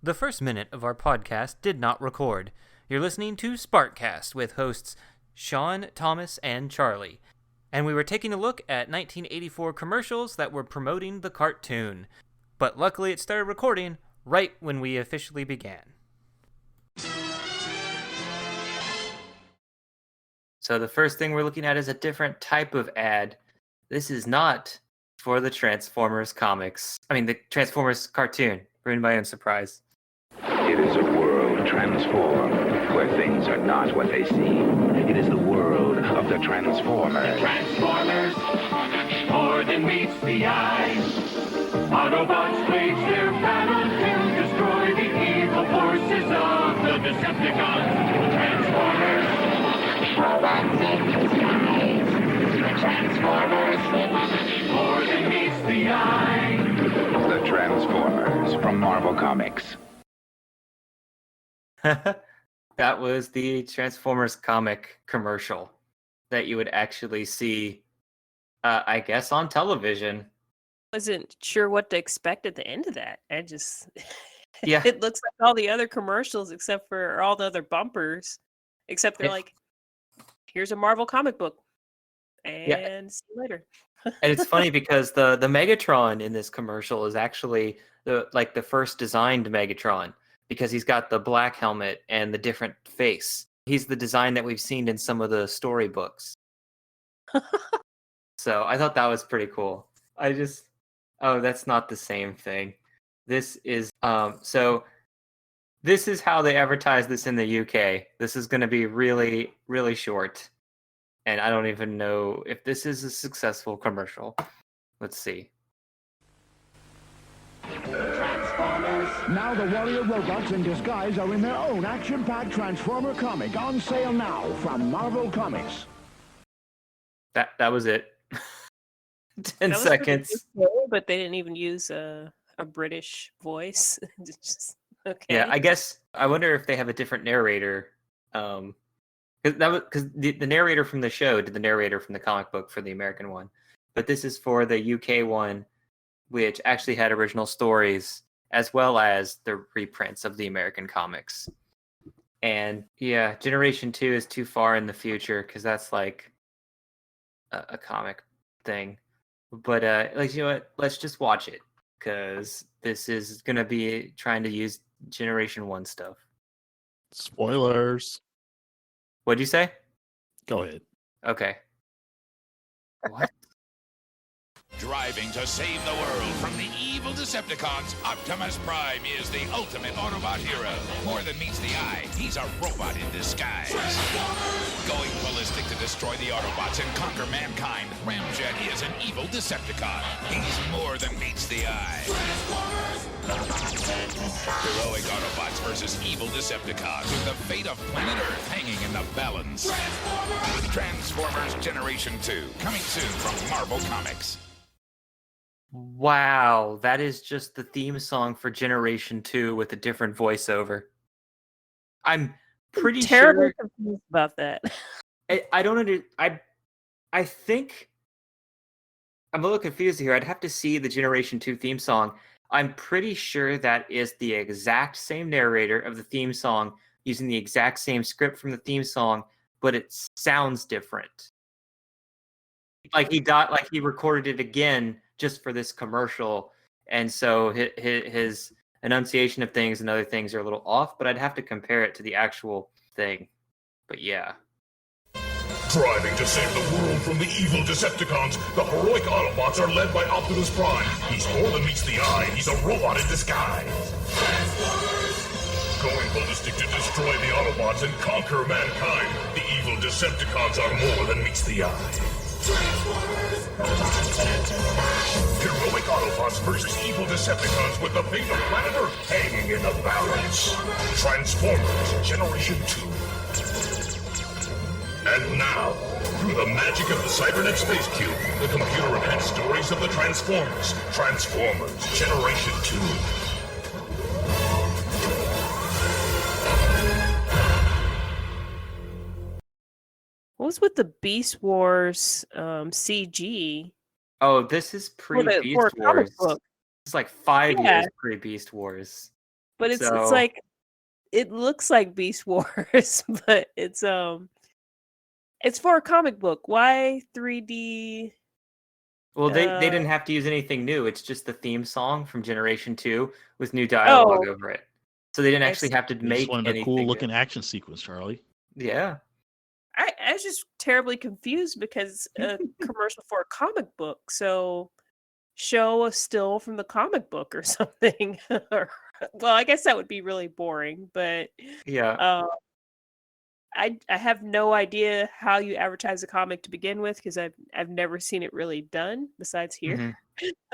The first minute of our podcast did not record. You're listening to Sparkcast with hosts Sean, Thomas, and Charlie. And we were taking a look at 1984 commercials that were promoting the cartoon. But luckily it started recording right when we officially began. So the first thing we're looking at is a different type of ad. This is not for the Transformers the Transformers cartoon. Ruined my own surprise. It is a world transformed, where things are not what they seem. It is the world of the Transformers. Transformers, more than meets the eye. Autobots wage their battle to destroy the evil forces of the Decepticons. Transformers, robots in disguise. Transformers, more than meets the eye. The Transformers from Marvel Comics. That was the Transformers comic commercial that you would actually see, I guess, on television. Wasn't sure what to expect at the end of that. I just, Yeah. it looks like all the other commercials except for all the other bumpers, except they're like, here's a Marvel comic book, and see you later. And it's funny because the Megatron in this commercial is actually the first designed Megatron, because he's got the black helmet and the different face. He's the design that we've seen in some of the storybooks. So I thought that was pretty cool. That's not the same thing. This is this is how they advertise this in the UK. This is going to be really, really short. And I don't even know if this is a successful commercial. Let's see. Now the warrior robots in disguise are in their own action-packed Transformer comic on sale now from Marvel Comics. That was it. 10 seconds. Cool, but they didn't even use a British voice. Okay. Yeah, I guess I wonder if they have a different narrator. Because the narrator from the show did the narrator from the comic book for the American one, but this is for the UK one, which actually had original stories as well as the reprints of the American comics. And yeah, Generation 2 is too far in the future because that's like a comic thing. But you know what? Let's just watch it because this is gonna be trying to use Generation 1 stuff. Spoilers. What'd you say? Go ahead. Okay. What? Driving to save the world from the evil Decepticons, Optimus Prime is the ultimate Autobot hero. More than meets the eye, he's a robot in disguise. Going ballistic to destroy the Autobots and conquer mankind, Ramjet is an evil Decepticon. He's more than meets the eye. Heroic Autobots versus evil Decepticons, with the fate of planet Earth hanging in the balance. Transformers Generation 2, coming soon from Marvel Comics. Wow, that is just the theme song for Generation 2 with a different voiceover. I'm pretty terribly sure confused about that. I don't I think I'm a little confused here. I'd have to see the Generation 2 theme song. I'm pretty sure that is the exact same narrator of the theme song using the exact same script from the theme song, but it sounds different. Like he recorded it again just for this commercial, and so his enunciation of things and other things are a little off, but I'd have to compare it to the actual thing. But yeah. Driving to save the world from the evil Decepticons, the heroic Autobots are led by Optimus Prime. He's more than meets the eye. He's a robot in disguise. Going ballistic to destroy the Autobots and conquer mankind, the evil Decepticons are more than meets the eye. Heroic Autobots versus evil Decepticons with the fate of planet Earth hanging in the balance. Transformers Generation 2. And now, through the magic of the Cybernet Space Cube, the computer-enhanced stories of the Transformers. Transformers Generation 2. What was with the Beast Wars CG? Oh, this is For a pre-Beast comic Wars. book. It's like 5 Yeah. years pre-Beast Wars. But it's So- like it looks like Beast Wars, but it's for a comic book. Why 3D? Well, they didn't have to use anything new. It's just the theme song from Generation 2 with new dialogue over it. So they didn't I actually see. have to They make just wanted a anything cool new. looking action sequence, Charlie. Yeah. I was just terribly confused because a commercial for a comic book. So show a still from the comic book or something. Well, I guess that would be really boring, but Yeah. I have no idea how you advertise a comic to begin with because I've never seen it really done besides here. Mhm.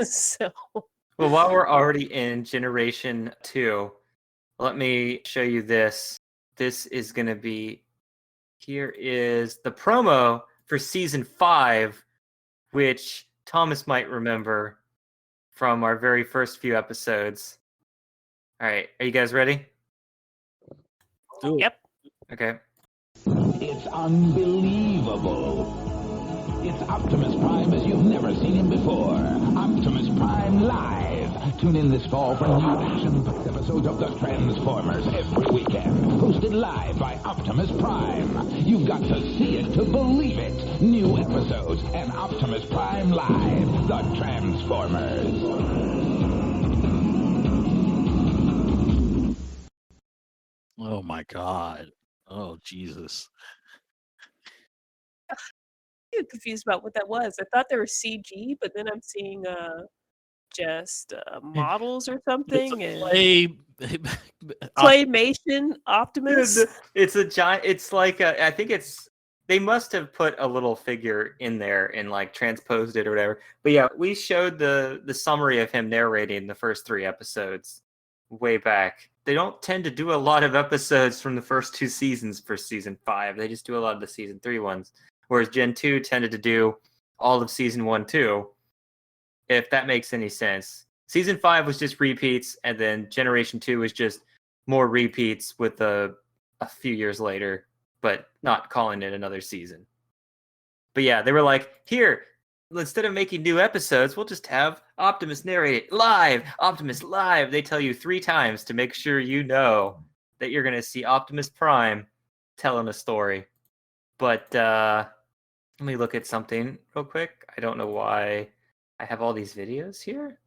So Well, while we're already in Generation 2, let me show you this. This is going to be... Here is the promo for Season 5, which Thomas might remember from our very first few episodes. All right, are you guys ready? Do it. Yep. Okay. It's unbelievable. It's Optimus Prime as you've never seen him before. Optimus Prime Live. Tune in this fall for new action-packed episodes of The Transformers every weekend. Hosted live by Optimus Prime. You've got to see it to believe it. New episodes and Optimus Prime Live. The Transformers. Oh my God. Oh Jesus. I'm confused about what that was. I thought they were CG, but then I'm seeing just models or It's something a and play. claymation Optimus. It's a giant... It's like I think it's... They must have put a little figure in there and like transposed it or whatever. But yeah, we showed the summary of him narrating the first 3 episodes way back. They don't tend to do a lot of episodes from the first 2 seasons for Season 5. They just do a lot of the Season 3 ones. Whereas Gen 2 tended to do all of Season 1 too, if that makes any sense. Season 5 was just repeats, and then Generation 2 was just more repeats with a few years later, but not calling it another season. But yeah, they were like, here, instead of making new episodes, we'll just have Optimus narrate it live. Optimus live. They tell you 3 times to make sure you know that you're going to see Optimus Prime telling a story. But let me look at something real quick. I don't know why I have all these videos here.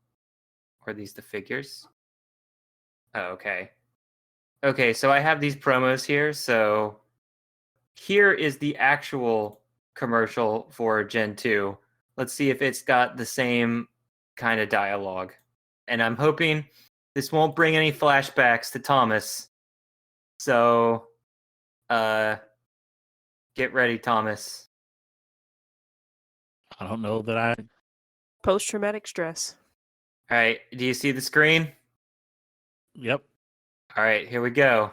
Or are these the figures? Oh, okay. Okay, so I have these promos here. So here is the actual commercial for Gen 2. Let's see if it's got the same kind of dialogue. And I'm hoping this won't bring any flashbacks to Thomas. So, get ready, Thomas. I don't know that I. Post-traumatic stress. All right, do you see the screen? Yep. All right, here we go.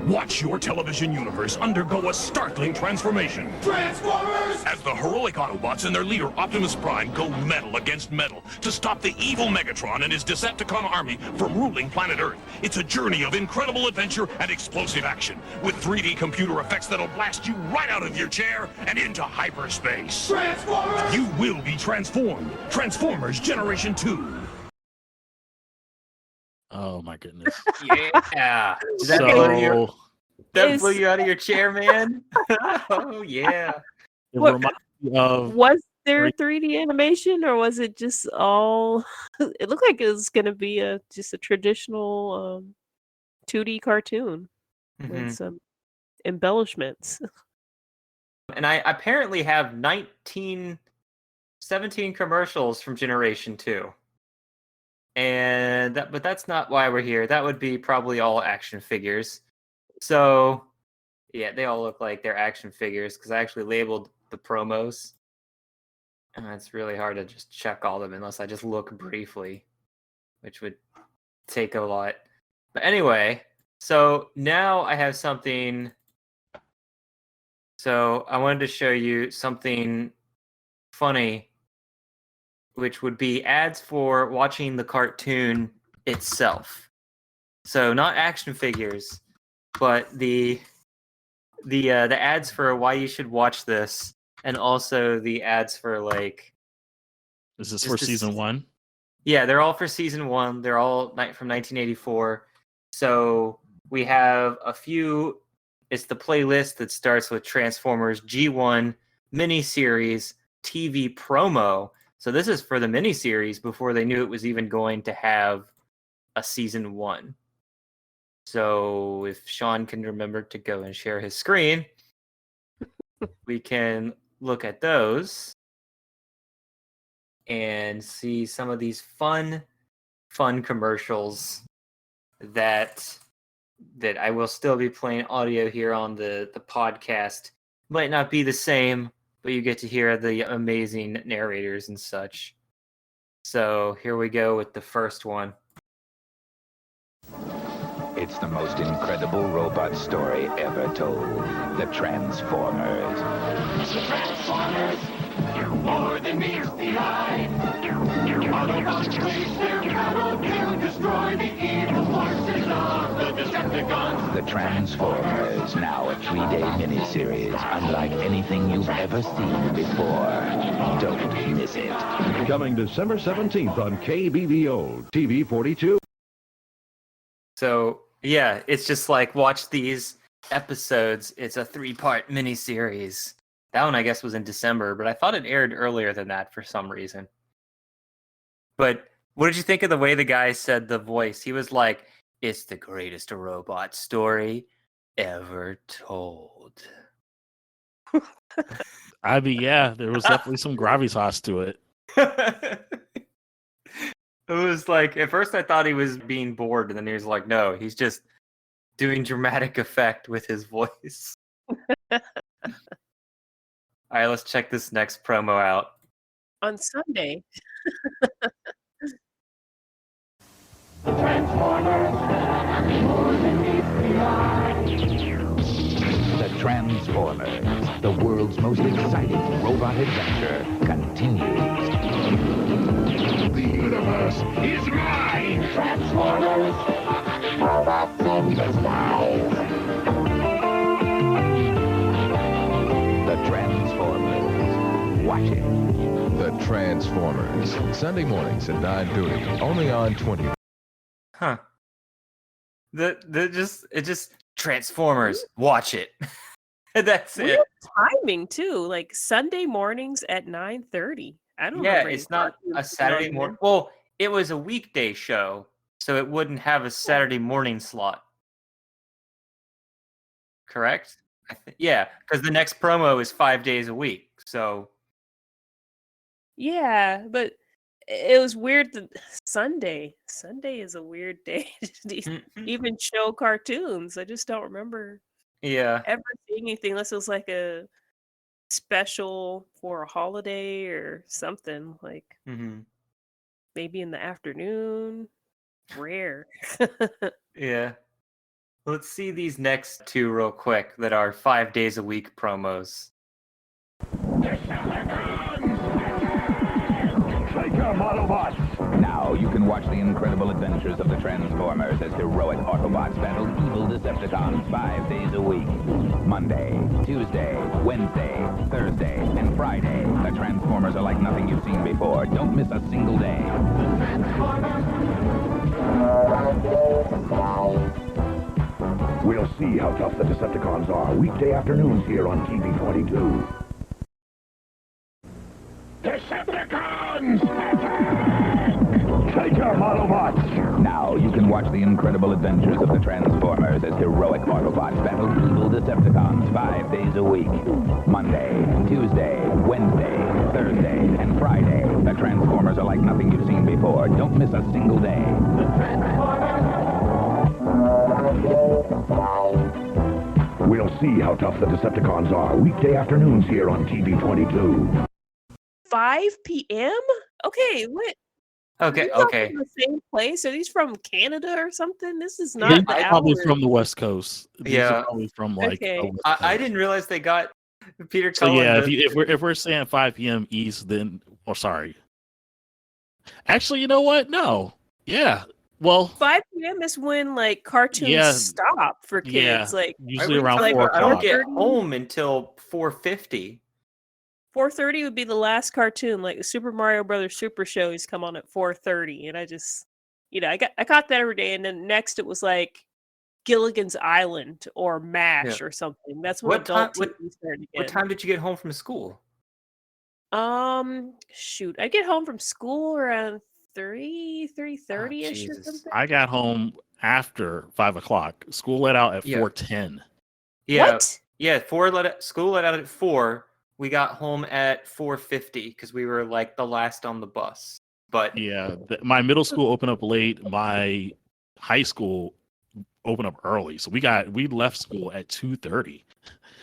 Watch your television universe undergo a startling transformation. Transformers! As the heroic Autobots and their leader Optimus Prime go metal against metal to stop the evil Megatron and his Decepticon army from ruling planet Earth. It's a journey of incredible adventure and explosive action, with 3D computer effects that'll blast you right out of your chair and into hyperspace. Transformers! You will be transformed. Transformers Generation 2. Oh my goodness. Yeah. Did that blow you, So that blew you out of your chair, man? Oh, yeah. it What- reminds me of Was there 3D animation or was it just all it looked like it was gonna be just a traditional 2D cartoon Mhm. with some embellishments. And I apparently have 17 commercials from Generation 2. And but that's not why we're here. That would be probably all action figures. So, yeah, they all look like they're action figures because I actually labeled the promos. And it's really hard to just check all of them unless I just look briefly, which would take a lot. But anyway, so now I have something. So I wanted to show you something funny, which would be ads for watching the cartoon itself. So not action figures, but the ads for why you should watch this, and also the ads for like is this Just for to season s- 1? Yeah, they're all for season 1. They're all from 1984. So we have a few. It's the playlist that starts with Transformers G1 miniseries TV promo. So this is for the miniseries before they knew it was even going to have a season 1. So if Sean can remember to go and share his screen, we can look at those and see some of these fun commercials that I will still be playing audio here on the podcast. Might not be the same, but you get to hear the amazing narrators and such. So here we go with the first one. It's the most incredible robot story ever told. The Transformers. It's the Transformers. You're more than meets the eye. Autobots raise their battle to destroy the evil forces of the Decepticons. The Transformers, now a 3-day miniseries, unlike anything you've ever seen before. Don't miss it. Coming December 17th on KBVO, TV 42. So, yeah, it's just like, watch these episodes. It's a 3-part miniseries. That one, I guess, was in December, but I thought it aired earlier than that for some reason. But what did you think of the way the guy said the voice? He was like, it's the greatest robot story ever told. I mean, yeah, there was definitely some gravitas to it. It was like, at first I thought he was being bored, and then he was like, no, he's just doing dramatic effect with his voice. All right, let's check this next promo out. On Sunday. The Transformers, the world's most exciting robot adventure, continues. The universe is mine. Transformers. Robots in disguise. The Transformers. Watch it. The Transformers. Sunday mornings at 9:30. Only on 20. Huh. It just Transformers. Watch it. That's Weird it. timing too, like Sunday mornings at 9:30. I don't Yeah, remember it's any not cartoons a Saturday on morning. Well, it was a weekday show, so it wouldn't have a Saturday morning slot. Correct? Yeah, because the next promo is 5 days a week. So Yeah, but it was weird that Sunday is a weird day to even show cartoons. I just don't remember yeah. ever seeing anything unless it was like a special for a holiday or something, like hmm maybe in the afternoon. Rare. Yeah. Let's see these next two real quick that are 5 days a week promos. Psycho Autobots. Now you can watch the incredible adventures of the Transformers as heroic Autobots battle evil Decepticons 5 days a week. Monday, Tuesday, Wednesday, Thursday, and Friday. The Transformers are like nothing you've seen before. Don't miss a single day. We'll see how tough the Decepticons are weekday afternoons here on TV 22. Decepticons! Psycho Autobots. Now you can watch the incredible adventures of the Transformers as heroic Autobots battle evil Decepticons 5 days a week. Monday, Tuesday, Wednesday, Thursday, and Friday. The Transformers are like nothing you've seen before. Don't miss a single day. We'll see how tough the Decepticons are weekday afternoons here on TV 22. 5 p.m.? Okay, what? Okay, These all okay. from the same place? Are these from Canada or something? This is They're not the probably hours. from the West Coast. These Yeah. are probably from like. Okay. the West I Coast. didn't realize they got Peter So Cullen. yeah, the- if we're saying 5 p.m. East, then sorry. Actually, you know what? No. Yeah. Well, 5 p.m. is when like cartoons Yeah. stop for kids. Yeah. Like usually I around like, 4 I don't o'clock. get home until 4:50. 4:30 would be the last cartoon, like the Super Mario Brothers Super Show is come on at 4:30, and I just, I caught that every day, and then next it was like Gilligan's Island or Yeah. MASH or something. That's when What time? adult TV started What again. time did you get home from school? Shoot, I get home from school around 3:30ish or Jesus. something. I got home after 5 o'clock. School let out at Yeah. 4:10. Yeah, What? yeah. School let out at 4. We got home at 4:50 because we were like the last on the bus. But Yeah, my middle school opened up late. My high school opened up early, so we left school at 2:30.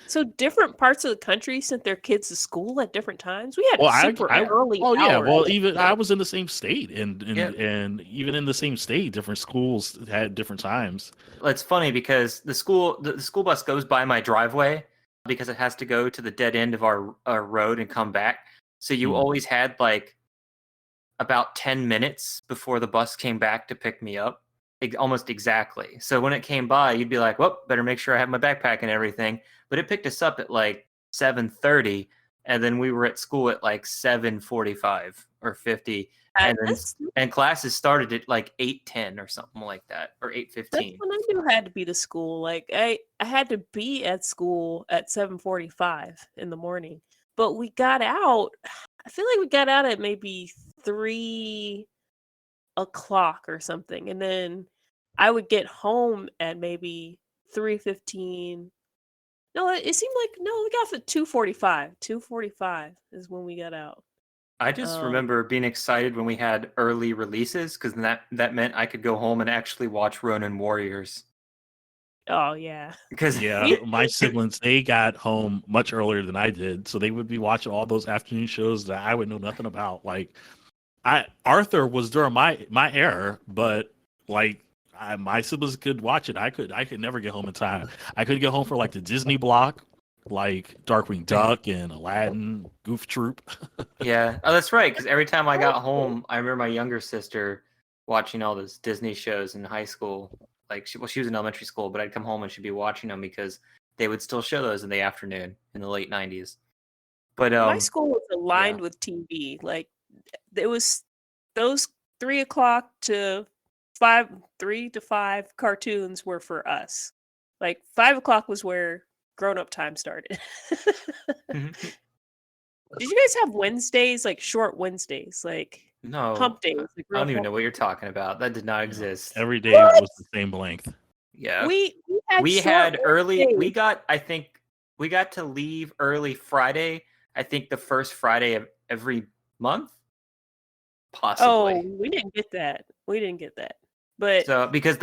So different parts of the country sent their kids to school at different times. We had Well, super early oh yeah, hours. well even I was in the same state, and Yeah. and even in the same state, different schools had different times. it's funny because the school bus goes by my driveway because it has to go to the dead end of our road and come back. So you Hmm. always had like about 10 minutes before the bus came back to pick me up. Almost exactly. So when it came by, you'd be like, well, better make sure I have my backpack and everything. But it picked us up at like 7:30, and then we were at school at like 7:45 or 50. And then That's and classes started at like 8:10 or something like that, or that's 8:15. when I knew I had to be to school. Like I had to be at school at 7:45 in the morning. But we got out. I feel like we got out at maybe 3 o'clock or something, and then I would get home at maybe 3:15. No, it seemed like no, we got off at 2:45. 2:45 is when we got out. I just Um, remember being excited when we had early releases because that meant I could go home and actually watch Ronin Warriors. oh yeah. Because Yeah, my siblings, they got home much earlier than I did, so they would be watching all those afternoon shows that I would know nothing about. Like, Arthur was during my era, but like my siblings could watch it. I could never get home in time. I couldn't get home for like the Disney block, like Darkwing Duck and Aladdin, Goof Troop. yeah, oh, that's right. Because every time I got home, I remember my younger sister watching all those Disney shows in high school. Like, she was in elementary school, but I'd come home and she'd be watching them because they would still show those in the afternoon in the late 90s. But My school was aligned with TV. Like it was those 3 o'clock to 3 to 5 cartoons were for us. Like 5 o'clock was where grown up time started. Mhm. Did you guys have Wednesdays, like short Wednesdays, like No, hump days? Like I real don't even hump- know what you're talking about. That did not exist. Every day was the same length. Yeah, We had we short had early. We Wednesdays. got. I think we got to leave early Friday. I think the first Friday of every month, possibly. Oh, we didn't get that. We didn't get that. But So because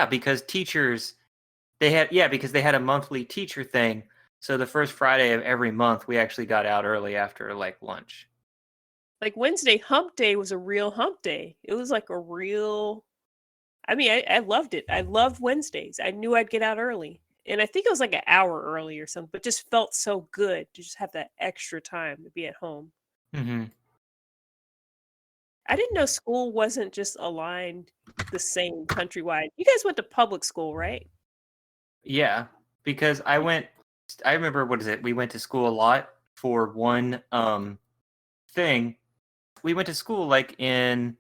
because teachers because they had a monthly teacher thing. So the first Friday of every month we actually got out early after like lunch. like Wednesday hump day was a real hump day. It was like a real I mean, I loved it. I loved Wednesdays. I knew I'd get out early. And I think it was like an hour early or something, but just felt so good to just have that extra time to be at home. Mm-hmm. I didn't know school wasn't just aligned the same countrywide. You guys went to public school, right? Yeah, because I remember, what is it? We went to school a lot for one thing. We went to school like in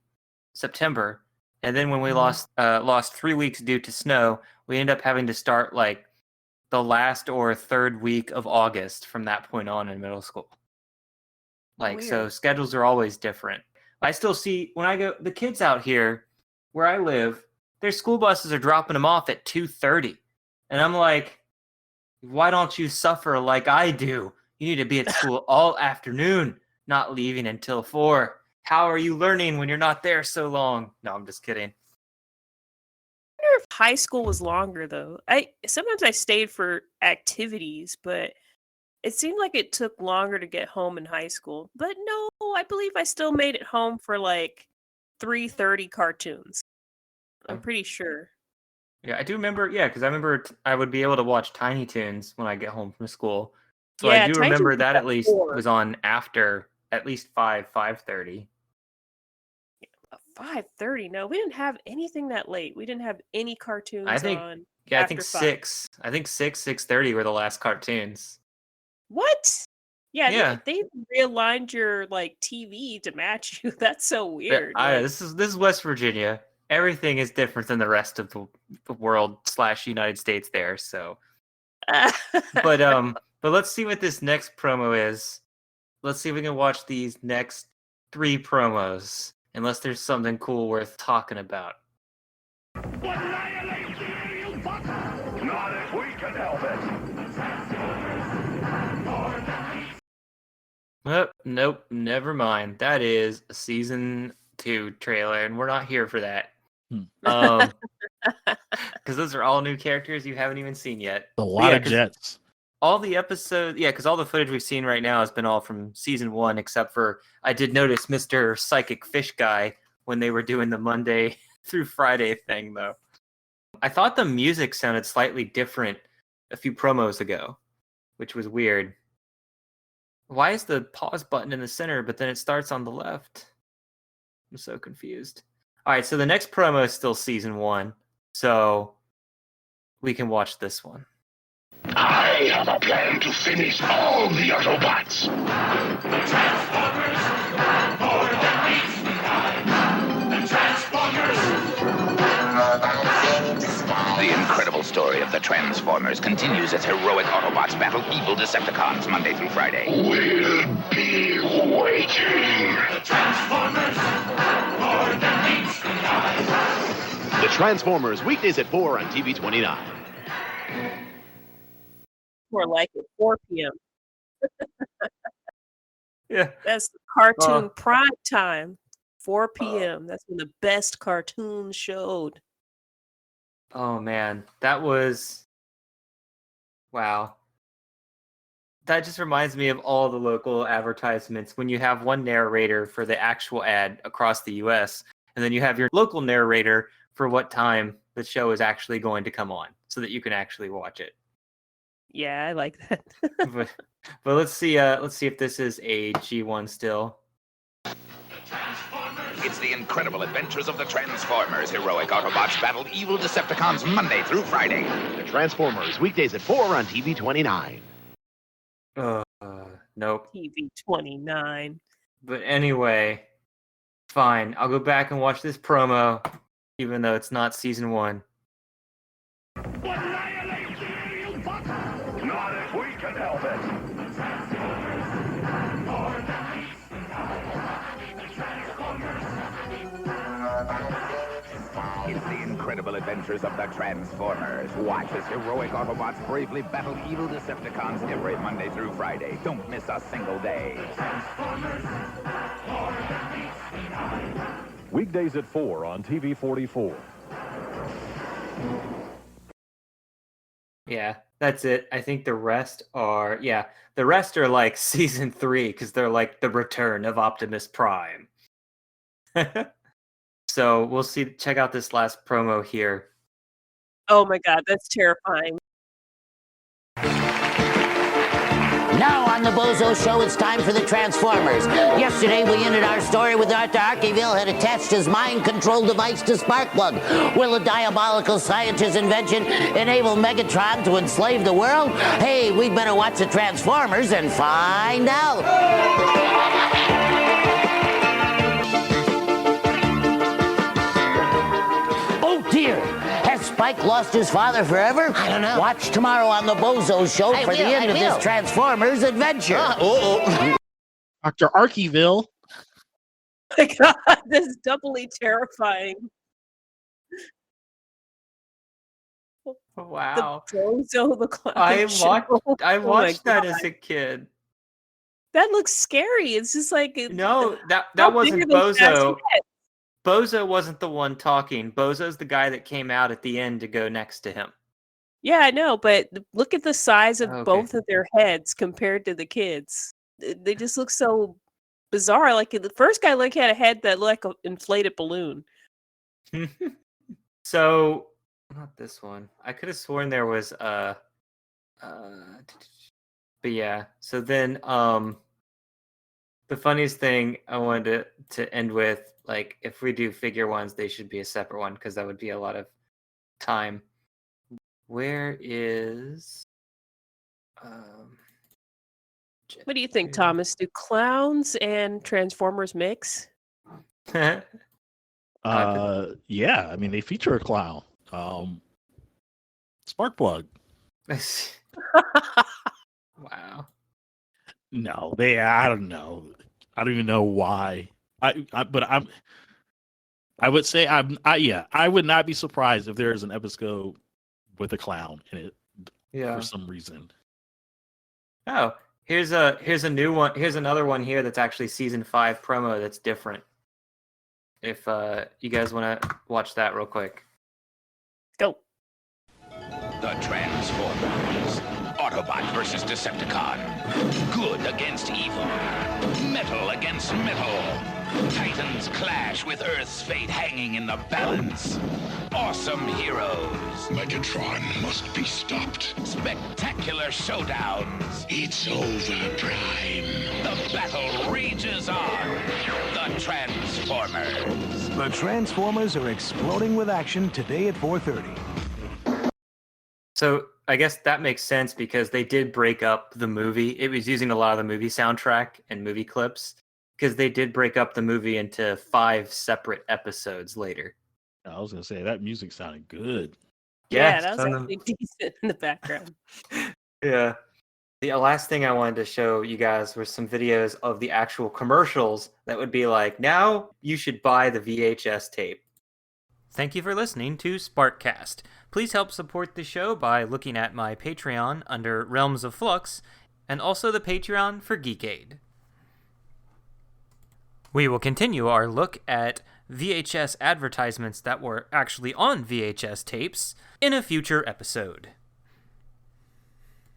September, and then when we lost 3 weeks due to snow, we ended up having to start like the last or third week of August from that point on in middle school. Like, so Weird. schedules are always different. I still see when I go, the kids out here where I live, their school buses are dropping them off at 2:30. And I'm like, why don't you suffer like I do? You need to be at school all afternoon, not leaving until 4. How are you learning when you're not there so long? No, I'm just kidding. I wonder if high school was longer though. Sometimes I stayed for activities, but it seemed like it took longer to get home in high school. But no, I believe I still made it home for like 3:30 cartoons. I'm pretty sure. Yeah, I do remember. Yeah, because I remember I would be able to watch Tiny Toons when I get home from school. So Yeah, I do Tiny remember Toons that was at least 4. was on after at least 5:30. 5:30. No, we didn't have anything that late. We didn't have any cartoons I think on I think after 5. 6. I think 6:30 were the last cartoons. What? Yeah, Yeah. they realigned your like TV to match you. That's so weird. Like, This is West Virginia. Everything is different than the rest of the world / United States there. So, but let's see what this next promo is. Let's see if we can watch these next 3 promos. Unless there's something cool worth talking about. Annihilate the evil fucker! Not if we can help it. Nope, never mind. That is a season 2 trailer, and we're not here for that. Because those are all new characters you haven't even seen yet. A lot of jets. All the episodes, because all the footage we've seen right now has been all from season 1, except for I did notice Mr. Psychic Fish Guy when they were doing the Monday through Friday thing, though. I thought the music sounded slightly different a few promos ago, which was weird. Why is the pause button in the center, but then it starts on the left? I'm so confused. All right, so the next promo is still season 1, so we can watch this one. I have a plan to finish all the Autobots. The Transformers, more than meets the eye. The Transformers. The incredible story of the Transformers continues as heroic Autobots battle evil Decepticons Monday through Friday. We'll be waiting. The Transformers, more than meets the eye. The Transformers, weekdays at 4 on TV 29. more like it, 4 p.m. Yeah. That's the cartoon prime time. 4 p.m. That's when the best cartoons showed. Oh man, that was wow. That just reminds me of all the local advertisements when you have one narrator for the actual ad across the US, and then you have your local narrator for what time the show is actually going to come on so that you can actually watch it. Yeah, I like that. but let's see if this is a G1 still. It's the incredible adventures of the Transformers. Heroic Autobots battle evil Decepticons Monday through Friday. The Transformers, weekdays at 4 on TV 29. Nope. TV 29. But anyway, fine. I'll go back and watch this promo, even though it's not season 1. Annihilate the evil fucker! Not if we can help it. It's the incredible adventures of the Transformers. Watch as heroic Autobots bravely battle evil Decepticons every Monday through Friday. Don't miss a single day. Weekdays at 4 on TV 44. Yeah, that's it. I think the rest are like season 3 because they're like the return of Optimus Prime. So we'll see. Check out this last promo here. Oh my god, that's terrifying. Now on the Bozo Show, it's time for the Transformers. Yesterday, we ended our story with Dr. Archiville had attached his mind control device to Sparkplug. Will a diabolical scientist's invention enable Megatron to enslave the world? Hey, we'd better watch the Transformers and find out. Dear, has Spike lost his father forever? I don't know. Watch tomorrow on the Bozo Show for the end of this Transformers adventure. Dr. Archiville. Oh my god, this is doubly terrifying. Wow. The Bozo the Clown I Show. watched that God. as a kid. That looks scary. It's just like No, that how wasn't big are those guys' Bozo. heads? Bozo wasn't the one talking. Bozo's the guy that came out at the end to go next to him. Yeah, I know, but look at the size of Okay. both of their heads compared to the kids. They just look so bizarre. Like the first guy, like had a head that looked like an inflated balloon. So, not this one. I could have sworn there was but yeah. So then, the funniest thing I wanted to end with, like, if we do figure ones, they should be a separate one because that would be a lot of time. Where is What do you think, Thomas? Do clowns and Transformers mix? Yeah, I mean they feature a clown. Sparkplug. Wow. No, I don't know. I don't even know why. I would say I would not be surprised if there is an episode with a clown in it. Yeah. For some reason. Oh, here's a new one. Here's another one here that's actually season 5 promo that's different. If you guys want to watch that real quick. Go. The Transformers. Autobot versus Decepticon. Good against evil. Metal against metal. Titans clash with Earth's fate hanging in the balance. Awesome heroes. Megatron must be stopped. Spectacular showdowns. It's over, Prime. The battle rages on. The Transformers. The Transformers are exploding with action today at 4:30. So I guess that makes sense because they did break up the movie. It was using a lot of the movie soundtrack and movie clips because they did break up the movie into 5 separate episodes later. I was gonna say that music sounded good. Yeah, that was actually decent in the background. Yeah. The last thing I wanted to show you guys were some videos of the actual commercials that would be like, now you should buy the VHS tape. Thank you for listening to Sparkcast. Please help support the show by looking at my Patreon under Realms of Flux, and also the Patreon for Geekade. We will continue our look at VHS advertisements that were actually on VHS tapes in a future episode.